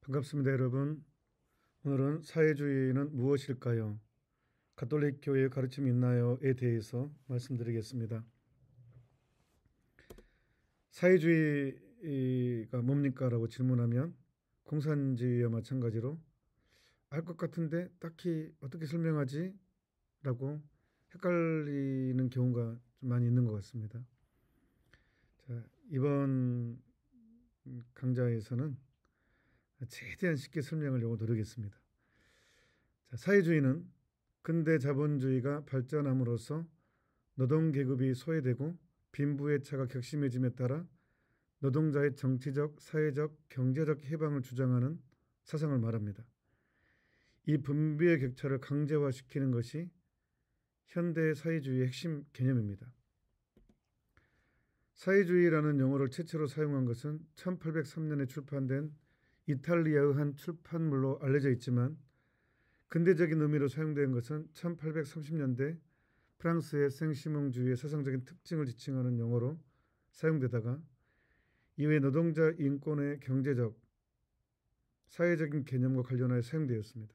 반갑습니다, 여러분. 오늘은 사회주의는 무엇일까요? 가톨릭 교회의 가르침이 있나요?에 대해서 말씀드리겠습니다. 사회주의가 뭡니까? 라고 질문하면 공산주의와 마찬가지로 알 것 같은데 딱히 어떻게 설명하지? 라고 헷갈리는 경우가 좀 많이 있는 것 같습니다. 자, 이번 강좌에서는 최대한 쉽게 설명하려고 노력했습니다. 자, 사회주의는 근대 자본주의가 발전함으로써 노동계급이 소외되고 빈부의 차가 격심해짐에 따라 노동자의 정치적, 사회적, 경제적 해방을 주장하는 사상을 말합니다. 이 분배의 격차를 강제화시키는 것이 현대 사회주의의 핵심 개념입니다. 사회주의라는 용어를 최초로 사용한 것은 1803년에 출판된 이탈리아의 한 출판물로 알려져 있지만 근대적인 의미로 사용된 것은 1830년대 프랑스의 생시몽주의의 사상적인 특징을 지칭하는 용어로 사용되다가 이후에 노동자 인권의 경제적, 사회적인 개념과 관련하여 사용되었습니다.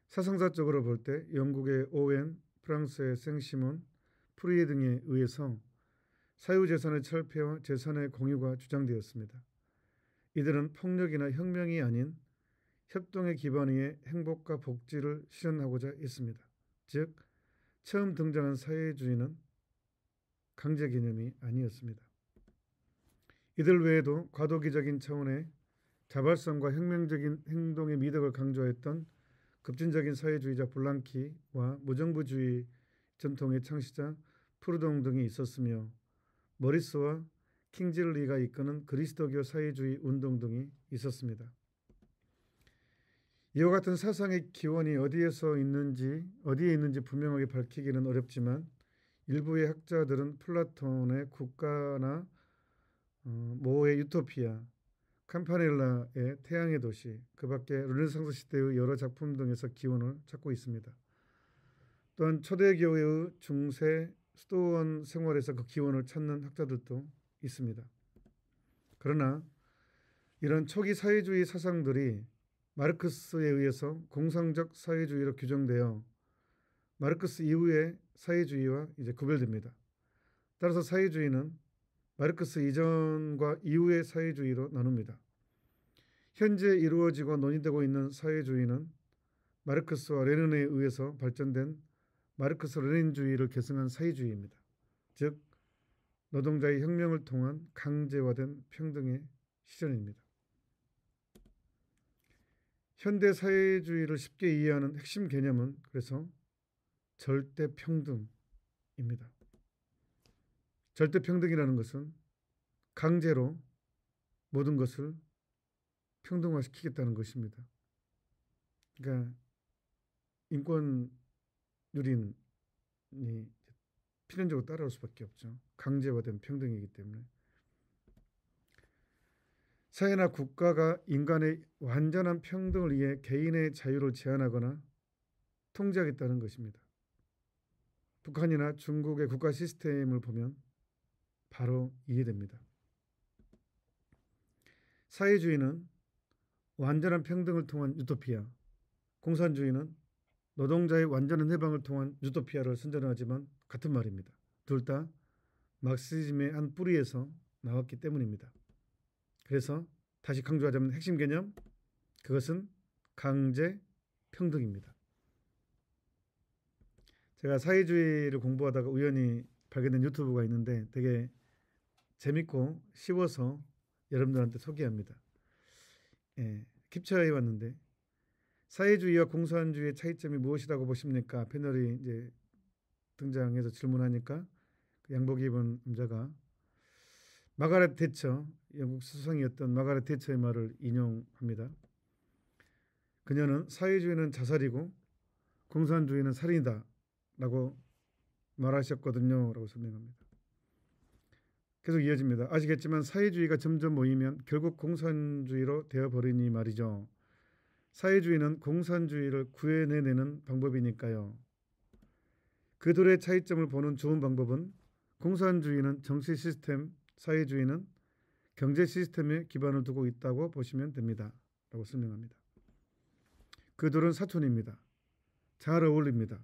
사상사적으로 볼 때 영국의 오웬, 프랑스의 생시몬, 프리에 등에 의해서 사유재산의 철폐와 재산의 공유가 주장되었습니다. 이들은 폭력이나 혁명이 아닌 협동의 기반 위에 행복과 복지를 실현하고자 했습니다. 즉, 처음 등장한 사회주의는 강제 개념이 아니었습니다. 이들 외에도 과도기적인 차원의 자발성과 혁명적인 행동의 미덕을 강조했던 급진적인 사회주의자 블랑키와 무정부주의 전통의 창시자 프루동 등이 있었으며 머리스와 킹즐리가 이끄는 그리스도교 사회주의 운동 등이 있었습니다. 이와 같은 사상의 기원이 어디에 있는지 분명하게 밝히기는 어렵지만 일부의 학자들은 플라톤의 국가나 모의 유토피아, 캄파넬라의 태양의 도시, 그 밖에 르네상스 시대의 여러 작품 등에서 기원을 찾고 있습니다. 또한 초대교회의 중세 수도원 생활에서 그 기원을 찾는 학자들도 있습니다. 그러나 이런 초기 사회주의 사상들이 마르크스에 의해서 공상적 사회주의로 규정되어 마르크스 이후의 사회주의와 이제 구별됩니다. 따라서 사회주의는 마르크스 이전과 이후의 사회주의로 나눕니다. 현재 이루어지고 논의되고 있는 사회주의는 마르크스와 레닌에 의해서 발전된 마르크스 레닌주의를 계승한 사회주의입니다. 즉, 노동자의 혁명을 통한 강제화된 평등의 실현입니다. 현대 사회주의를 쉽게 이해하는 핵심 개념은 그래서 절대평등입니다. 절대평등이라는 것은 강제로 모든 것을 평등화시키겠다는 것입니다. 그러니까 인권 유린이 필연적으로 따라올 수밖에 없죠. 강제화된 평등이기 때문에. 사회나 국가가 인간의 완전한 평등을 위해 개인의 자유를 제한하거나 통제하겠다는 것입니다. 북한이나 중국의 국가 시스템을 보면 바로 이해됩니다. 사회주의는 완전한 평등을 통한 유토피아, 공산주의는 노동자의 완전한 해방을 통한 유토피아를 선전하지만 같은 말입니다. 둘 다 막시즘의 한 뿌리에서 나왔기 때문입니다. 그래서 다시 강조하자면 핵심 개념, 그것은 강제 평등입니다. 제가 사회주의를 공부하다가 우연히 발견된 유튜브가 있는데 되게 재밌고 쉬워서 여러분들한테 소개합니다. 캡처해 왔는데 사회주의와 공산주의의 차이점이 무엇이라고 보십니까? 패널이 이제 등장해서 질문하니까 그 양복 입은 남자가 마가렛 대처, 영국 수상이었던 마가렛 대처의 말을 인용합니다. 그녀는 사회주의는 자살이고 공산주의는 살인이다 라고 말하셨거든요 라고 설명합니다. 계속 이어집니다. 아시겠지만 사회주의가 점점 모이면 결국 공산주의로 되어버리니 말이죠. 사회주의는 공산주의를 구해내는 방법이니까요. 그 둘의 차이점을 보는 좋은 방법은 공산주의는 정치 시스템, 사회주의는 경제 시스템에 기반을 두고 있다고 보시면 됩니다. 라고 설명합니다. 그 둘은 사촌입니다. 잘 어울립니다.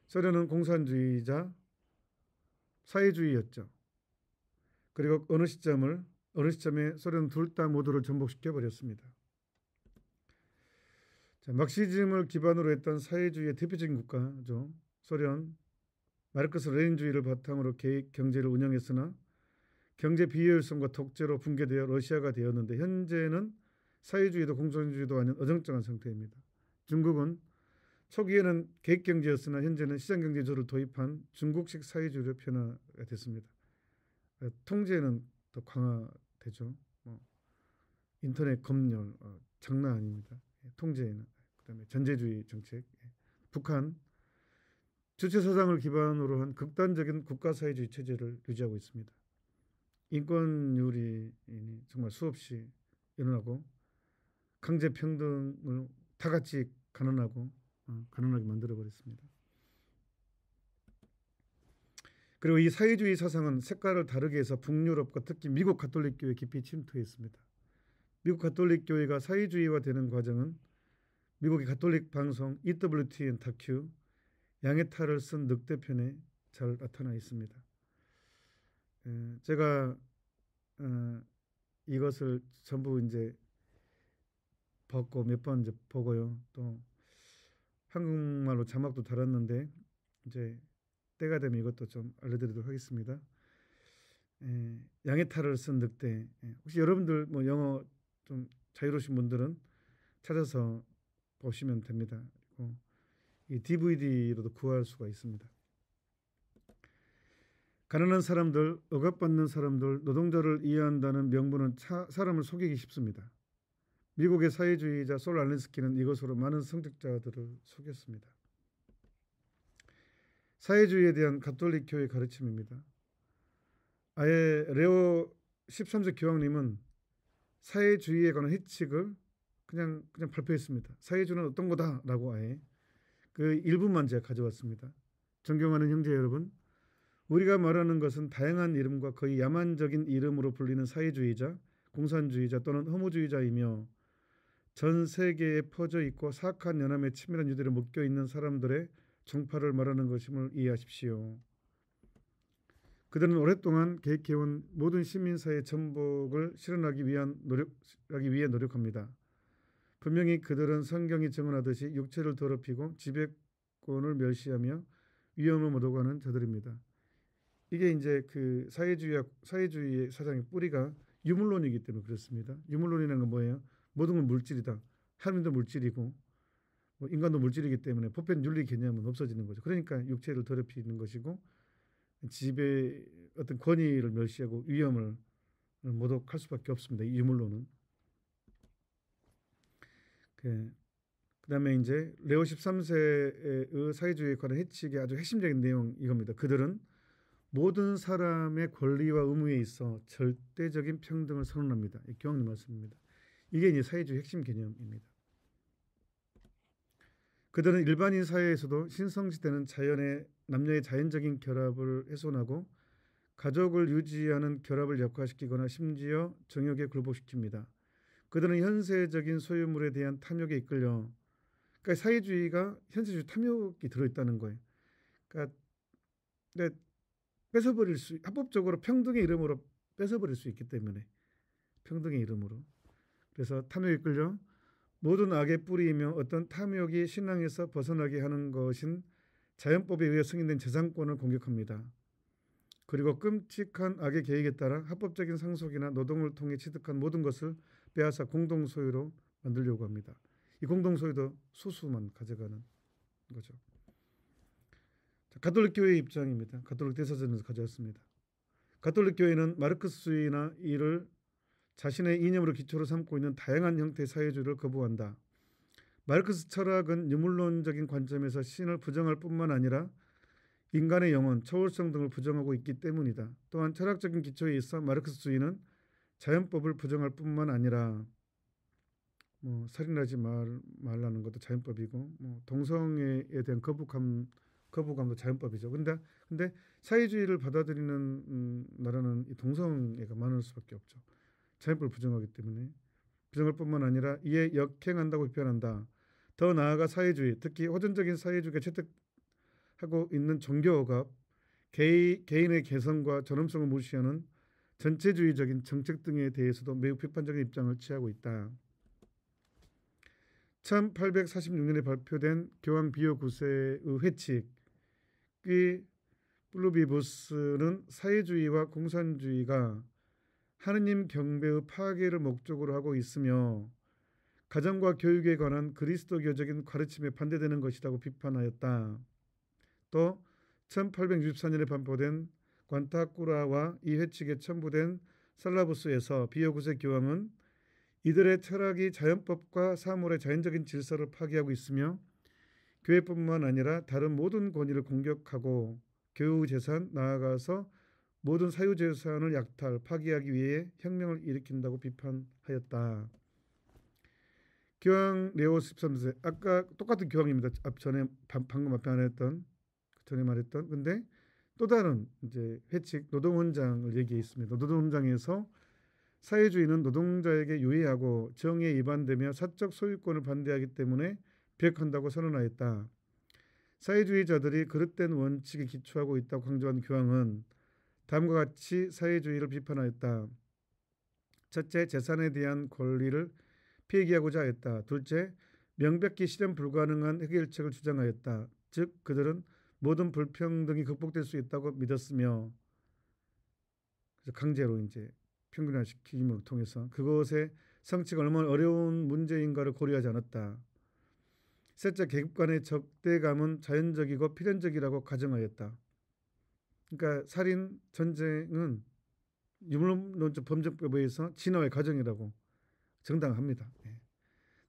소련은 공산주의자 사회주의였죠. 그리고 어느 시점에 소련은 둘 다 모두를 전복시켜 버렸습니다. 자, 막시즘을 기반으로 했던 사회주의의 대표적인 국가죠. 소련, 마르크스 레닌주의를 바탕으로 계획 경제를 운영했으나 경제 비효율성과 독재로 붕괴되어 러시아가 되었는데 현재는 사회주의도 공산주의도 아닌 어정쩡한 상태입니다. 중국은 초기에는 계획경제였으나 현재는 시장경제조를 도입한 중국식 사회주의로 변화가 됐습니다. 통제는 더 강화되죠. 인터넷 검열 장난 아닙니다. 통제는. 그다음에 전제주의 정책. 북한 주체사상을 기반으로 한 극단적인 국가사회주의 체제를 유지하고 있습니다. 인권유린이 정말 수없이 일어나고 강제평등을 다 같이 가난하게 만들어버렸습니다. 그리고 이 사회주의 사상은 색깔을 다르게 해서 북유럽과 특히 미국 가톨릭교회에 깊이 침투했습니다. 미국 가톨릭교회가 사회주의화되는 과정은 미국의 가톨릭 방송 EWTN 다큐 양의 탈을 쓴 늑대편에 잘 나타나 있습니다. 제가 이것을 전부 이제 벗고 몇 번 이제 보고요. 또 한국말로 자막도 달았는데 이제 때가 되면 이것도 좀 알려드리도록 하겠습니다. 양의 탈을 쓴 늑대. 혹시 여러분들 뭐 영어 좀 자유로우신 분들은 찾아서 보시면 됩니다. 그리고 이 DVD로도 구할 수가 있습니다. 가난한 사람들, 억압받는 사람들, 노동자를 이해한다는 명분은 사람을 속이기 쉽습니다. 미국의 사회주의자 솔 알렌스키는 이것으로 많은 성직자들을 속였습니다. 사회주의에 대한 가톨릭 교회 가르침입니다. 아예 레오 13세 교황님은 사회주의에 관한 해칙을 그냥 발표했습니다. 사회주의는 어떤 거다라고 아예 그 일부만 제가 가져왔습니다. 존경하는 형제 여러분, 우리가 말하는 것은 다양한 이름과 거의 야만적인 이름으로 불리는 사회주의자, 공산주의자 또는 허무주의자이며 전 세계에 퍼져 있고 사악한 연함에 치밀한 유대를 묶여 있는 사람들의 종파를 말하는 것임을 이해하십시오. 그들은 오랫동안 계획해온 모든 시민사회 전복을 실현하기 위해 노력합니다. 분명히 그들은 성경이 증언하듯이 육체를 더럽히고 지배권을 멸시하며 위험을 모독하는 자들입니다. 이게 이제 그 사회주의의 사상의 뿌리가 유물론이기 때문에 그렇습니다. 유물론이라는 건 뭐예요? 모든 건 물질이다. 하나님도 물질이고 인간도 물질이기 때문에 보편 윤리 개념은 없어지는 거죠. 그러니까 육체를 더럽히는 것이고 어떤 권위를 멸시하고 위험을 모독할 수밖에 없습니다. 이 유물론은. 그다음에 이제 레오 13세의 사회주의에 관한 해칙의 아주 핵심적인 내용 이겁니다. 그들은 모든 사람의 권리와 의무에 있어 절대적인 평등을 선언합니다. 교황님 말씀입니다. 이게 이제 사회주의 핵심 개념입니다. 그들은 일반인 사회에서도 신성시대는 남녀의 자연적인 결합을 훼손하고 가족을 유지하는 결합을 역화시키거나 심지어 정욕에 굴복시킵니다. 그들은 현세적인 소유물에 대한 탐욕에 이끌려, 그러니까 사회주의가 현세주의 탐욕이 들어있다는 거예요. 그러니까 합법적으로 평등의 이름으로 뺏어버릴 수 있기 때문에 평등의 이름으로. 그래서 탐욕에 이끌려 모든 악의 뿌리이며 어떤 탐욕이 신앙에서 벗어나게 하는 것인 자연법에 의해 승인된 재산권을 공격합니다. 그리고 끔찍한 악의 계획에 따라 합법적인 상속이나 노동을 통해 취득한 모든 것을 빼앗아 공동소유로 만들려고 합니다. 이 공동소유도 소수만 가져가는 거죠. 가톨릭 교회의 입장입니다. 가톨릭 대사전에서 가져왔습니다. 가톨릭 교회는 마르크스주의나 이를 자신의 이념으로 기초로 삼고 있는 다양한 형태의 사회주의를 거부한다. 마르크스 철학은 유물론적인 관점에서 신을 부정할 뿐만 아니라 인간의 영혼, 초월성 등을 부정하고 있기 때문이다. 또한 철학적인 기초에 있어 마르크스주의는 자연법을 부정할 뿐만 아니라 살인하지 말라는 것도 자연법이고 동성애에 대한 거부감도 자연법이죠. 근데 사회주의를 받아들이는 나라는 이 동성애가 많을 수밖에 없죠. 자연법을 부정하기 때문에 부정할 뿐만 아니라 이에 역행한다고 비판한다. 더 나아가 사회주의, 특히 호전적인 사회주의가 채택하고 있는 종교가 개인의 개성과 존엄성을 무시하는 전체주의적인 정책 등에 대해서도 매우 비판적인 입장을 취하고 있다. 1846년에 발표된 교황 비오 9세의 회칙이 플루비부스는 사회주의와 공산주의가 하느님 경배의 파괴를 목적으로 하고 있으며 가정과 교육에 관한 그리스도교적인 가르침에 반대되는 것이라고 비판하였다. 또 1864년에 반포된 관타쿠라와 이 회칙에 첨부된 살라부스에서 비오 9세 교황은 이들의 철학이 자연법과 사물의 자연적인 질서를 파괴하고 있으며 교회뿐만 아니라 다른 모든 권위를 공격하고 교우재산, 나아가서 모든 사유재산을 약탈, 파괴하기 위해 혁명을 일으킨다고 비판하였다. 교황 레오 13세, 아까 똑같은 교황입니다. 방금 앞에 말했던 근데 또 다른 이제 회칙 노동헌장을 얘기했습니다. 노동헌장에서 사회주의는 노동자에게 유해하고 정의에 위반되며 사적 소유권을 반대하기 때문에 비핵한다고 선언하였다. 사회주의자들이 그릇된 원칙에 기초하고 있다고 강조한 교황은 다음과 같이 사회주의를 비판하였다. 첫째, 재산에 대한 권리를 폐기하고자 했다. 둘째, 명백히 실현 불가능한 해결책을 주장하였다. 즉 그들은 모든 불평등이 극복될 수 있다고 믿었으며 강제로 이제 평균화시킴을 통해서 그것의 성취가 얼마나 어려운 문제인가를 고려하지 않았다. 셋째, 계급 간의 적대감은 자연적이고 필연적이라고 가정하였다. 그러니까 살인, 전쟁은 유물론적 범죄법에 의해서 진화의 과정이라고 정당합니다.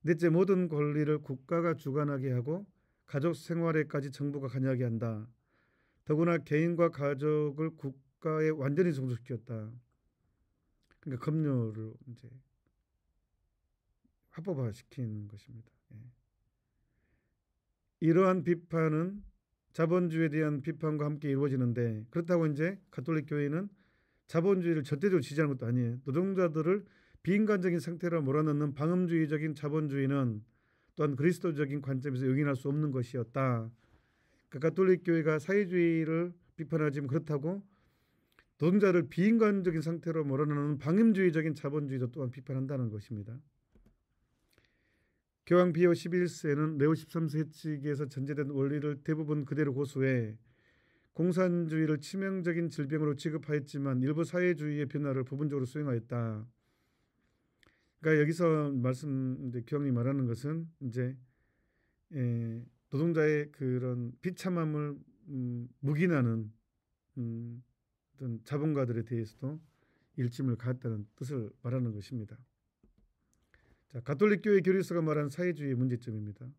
넷째, 모든 권리를 국가가 주관하게 하고 가족 생활에까지 정부가 관여하게 한다. 더구나 개인과 가족을 국가에 완전히 종속시켰다. 그러니까 검열을 이제 합법화시키는 것입니다. 이러한 비판은 자본주의에 대한 비판과 함께 이루어지는데 그렇다고 이제 가톨릭 교회는 자본주의를 절대적으로 지지하는 것도 아니에요. 노동자들을 비인간적인 상태로 몰아넣는 방음주의적인 자본주의는 또한 그리스도적인 관점에서 용인할 수 없는 것이었다. 그러니까 가톨릭 교회가 사회주의를 비판하지만 그렇다고 노동자를 비인간적인 상태로 몰아넣는 방임주의적인 자본주의도 또한 비판한다는 것입니다. 교황 비오 11세는 레오 13세 회칙에서 전제된 원리를 대부분 그대로 고수해 공산주의를 치명적인 질병으로 취급하였지만 일부 사회주의의 변화를 부분적으로 수용하였다. 그러니까 여기서 이제 교황이 말하는 것은 이제 노동자의 그런 비참함을 묵인하는 어떤 자본가들에 대해서도 일침을 가했다는 뜻을 말하는 것입니다. 자, 가톨릭 교회 교리서가 말하는 사회주의의 문제점입니다.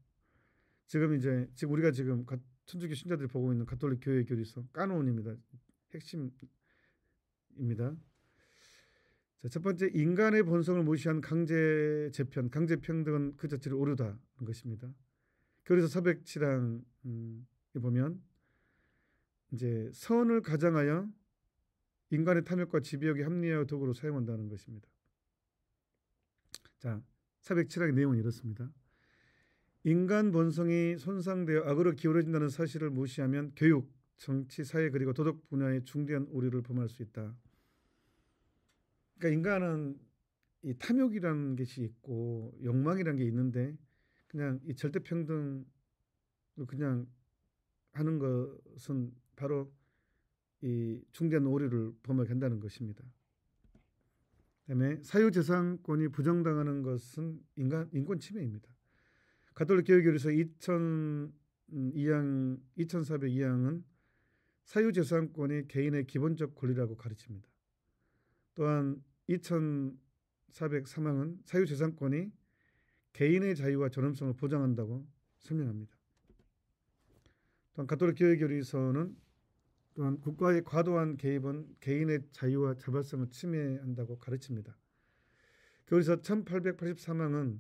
지금 우리가 지금 천주교 신자들이 보고 있는 가톨릭 교회 교리서 까논입니다. 핵심입니다. 자, 첫 번째, 인간의 본성을 무시한 강제 재편, 강제 평등은 그 자체로 오르다는 것입니다. 교리서 407항에 보면 이제 선을 가장하여 인간의 탐욕과 지배욕의 합리화 도구로 사용한다는 것입니다. 자, 407항의 내용은 이렇습니다. 인간 본성이 손상되어 악으로 기울어진다는 사실을 무시하면 교육, 정치, 사회 그리고 도덕 분야의 중대한 오류를 범할 수 있다. 그러니까 인간은 이 탐욕이라는 것이 있고 욕망이라는 게 있는데 그냥 이 절대 평등을 그냥 하는 것은 바로 이 중대한 오류를 범하게 한다는 것입니다. 그다음에 사유재산권이 부정당하는 것은 인권 침해입니다. 가톨릭 교회교리서 2402항은 사유재산권이 개인의 기본적 권리라고 가르칩니다. 또한 2403항은 사유재산권이 개인의 자유와 존엄성을 보장한다고 설명합니다. 또한 가톨릭 교회교리서는 또한 국가의 과도한 개입은 개인의 자유와 자발성을 침해한다고 가르칩니다. 교리서 1883항은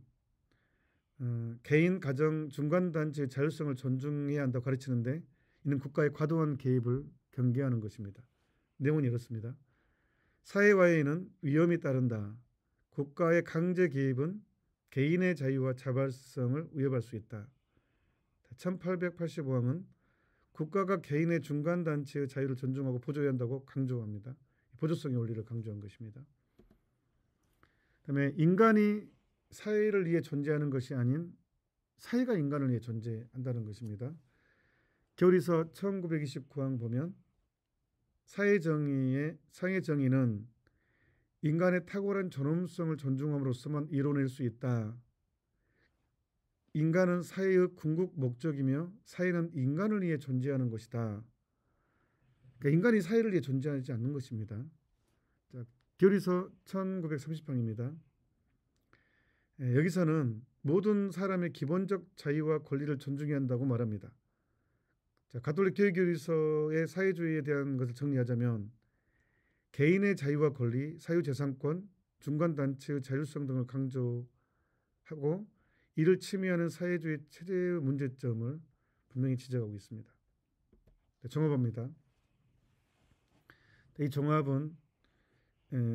개인, 가정, 중간단체의 자율성을 존중해야 한다고 가르치는데 이는 국가의 과도한 개입을 경계하는 것입니다. 내용은 이렇습니다. 사회화에는 위험이 따른다. 국가의 강제 개입은 개인의 자유와 자발성을 위협할 수 있다. 1885항은 국가가 개인의 중간 단체의 자유를 존중하고 보조해야 한다고 강조합니다. 보조성의 원리를 강조한 것입니다. 그다음에 인간이 사회를 위해 존재하는 것이 아닌 사회가 인간을 위해 존재한다는 것입니다. 교리서 1929항 보면 사회 정의는 인간의 탁월한 존엄성을 존중함으로써만 이뤄낼 수 있다. 인간은 사회의 궁극 목적이며 사회는 인간을 위해 존재하는 것이다. 그러니까 인간이 사회를 위해 존재하지 않는 것입니다. 자, 교리서 1930항입니다. 여기서는 모든 사람의 기본적 자유와 권리를 존중해야 한다고 말합니다. 자, 가톨릭 교회교리서의 사회주의에 대한 것을 정리하자면 개인의 자유와 권리, 사유재산권, 중간단체의 자율성 등을 강조하고 이를 침해하는 사회주의 체제의 문제점을 분명히 지적하고 있습니다. 종합합니다. 이 종합은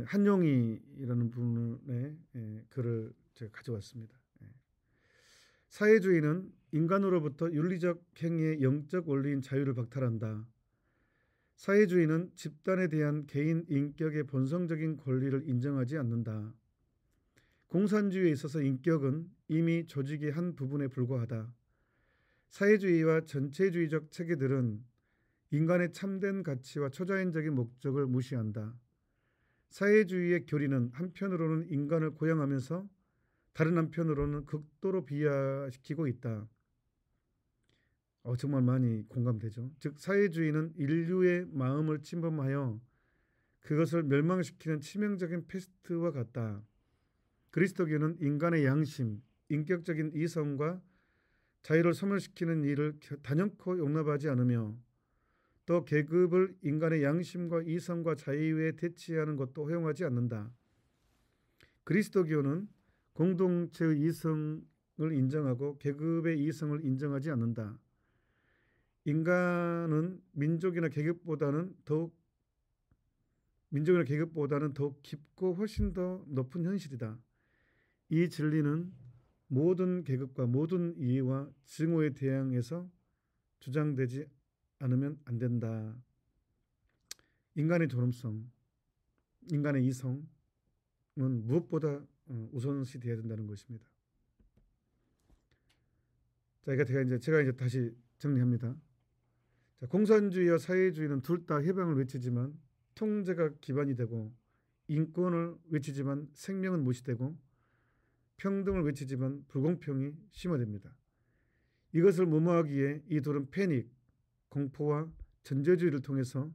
한용이라는 분의 글을 제가 가져왔습니다. 사회주의는 인간으로부터 윤리적 행위의 영적 원리인 자유를 박탈한다. 사회주의는 집단에 대한 개인 인격의 본성적인 권리를 인정하지 않는다. 공산주의에 있어서 인격은 이미 조직의 한 부분에 불과하다. 사회주의와 전체주의적 체계들은 인간의 참된 가치와 초자연적인 목적을 무시한다. 사회주의의 교리는 한편으로는 인간을 고양하면서 다른 한편으로는 극도로 비하시키고 있다. 정말 많이 공감되죠. 즉 사회주의는 인류의 마음을 침범하여 그것을 멸망시키는 치명적인 패스트와 같다. 그리스도교는 인간의 양심, 인격적인 이성과 자유를 소멸시키는 일을 단연코 용납하지 않으며 또 계급을 인간의 양심과 이성과 자유에 대치하는 것도 허용하지 않는다. 그리스도교는 공동체의 이성을 인정하고 계급의 이성을 인정하지 않는다. 인간은 민족이나 계급보다는 더욱 깊고 훨씬 더 높은 현실이다. 이 진리는 모든 계급과 모든 이해와 증오에 대항해서 주장되지 않으면 안 된다. 인간의 존엄성, 인간의 이성은 무엇보다 우선시 되어야 된다는 것입니다. 자, 제가 이제 다시 정리합니다. 자, 공산주의와 사회주의는 둘 다 해방을 외치지만 통제가 기반이 되고, 인권을 외치지만 생명은 무시되고, 평등을 외치지만 불공평이 심화됩니다. 이것을 무마하기에 이 둘은 패닉, 공포와 전제주의를 통해서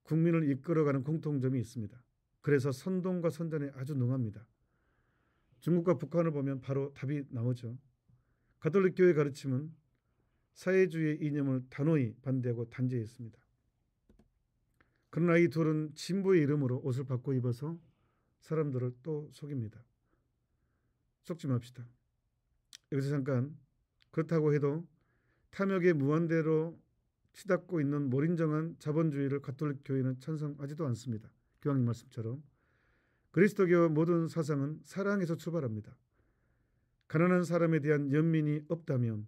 국민을 이끌어가는 공통점이 있습니다. 그래서 선동과 선전에 아주 능합니다. 중국과 북한을 보면 바로 답이 나오죠. 가톨릭 교회 가르침은 사회주의의 이념을 단호히 반대하고 단죄했습니다. 그러나 이 둘은 진보의 이름으로 옷을 바꿔 입어서 사람들을 또 속입니다. 속지 맙시다. 여기서 잠깐, 그렇다고 해도 탐욕에 무한대로 치닫고 있는 몰인정한 자본주의를 가톨릭 교회는 찬성하지도 않습니다. 교황님 말씀처럼 그리스도교 모든 사상은 사랑에서 출발합니다. 가난한 사람에 대한 연민이 없다면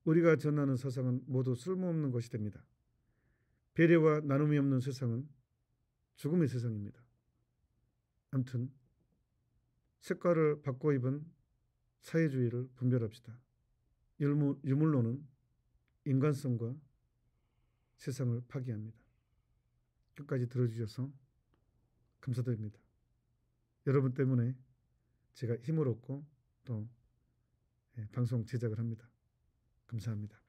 우리가 전하는 사상은 모두 쓸모없는 것이 됩니다. 배려와 나눔이 없는 세상은 죽음의 세상입니다. 아무튼 색깔을 바꿔 입은 사회주의를 분별합시다. 유물론은 인간성과 세상을 파괴합니다. 끝까지 들어주셔서 감사드립니다. 여러분 때문에 제가 힘을 얻고 또 방송 제작을 합니다. 감사합니다.